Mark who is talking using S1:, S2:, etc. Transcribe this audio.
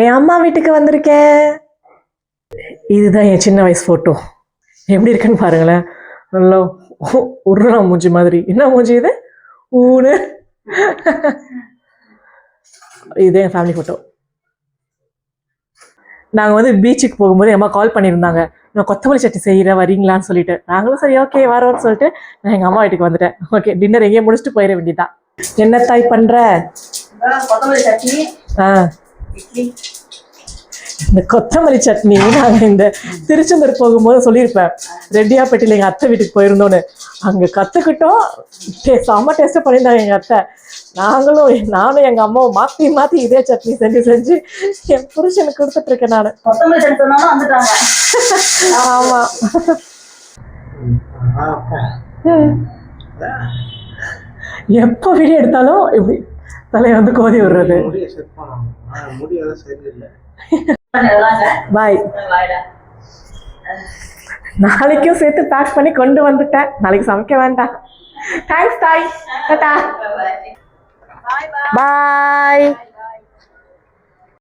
S1: என் அம்மா வீட்டுக்கு வந்திருக்கேன். இதுதான் என் சின்ன வயசு ஃபோட்டோ. எப்படி இருக்குன்னு பாருங்களேன். நல்லா உருளா மூஞ்சி மாதிரி. என்ன மூஞ்சி இது? ஊனு. இது என் ஃபேமிலி ஃபோட்டோ. நாங்கள் வந்து பீச்சுக்கு போகும்போது என் அம்மா கால் பண்ணியிருந்தாங்க, நான் கொத்தமல்லி சட்னி செய்கிறேன் வரீங்களான்னு சொல்லிட்டு. நாங்களும் சரி ஓகே வரோன்னு சொல்லிட்டு நான் எங்கள் அம்மா வீட்டுக்கு வந்துட்டேன். ஓகே டின்னர் எங்கேயும் முடிச்சுட்டு போயிட வேண்டியதான். என்ன தாய் பண்ணுற?
S2: கொத்தமல்லி சட்னி. இட்லி.
S1: இந்த கொத்தமல்லி சட்னி நாங்கள் இந்த திருச்செந்தூர் போகும்போது சொல்லியிருப்பேன், ரெட்டியாப்பேட்டையில் எங்கள் அத்தை வீட்டுக்கு போயிருந்தோன்னு. அங்கே கற்றுக்கிட்டோம். செம்ம டேஸ்ட்டாக பண்ணியிருந்தாங்க எங்கள் அத்தை. நானும் எங்கள் அம்மாவும் மாற்றி மாற்றி இதே சட்னி செஞ்சு என் புருஷனுக்கு கொடுத்துட்ருக்கேன் நான்.
S2: கொத்தமல்லி சட்னி சொன்னாலும் வந்துட்டாங்க.
S1: ஆமாம். எப்போ வீடியோ எடுத்தாலும் இப்படி தலையை வந்து கோதி விடுறது. பாய். நாளைக்கும் சேர்த்து பேக் பண்ணி கொண்டு வந்துட்டேன். நாளைக்கு சமைக்க வேண்டாம். தேங்க்ஸ் தாய். டாடா. பாய்.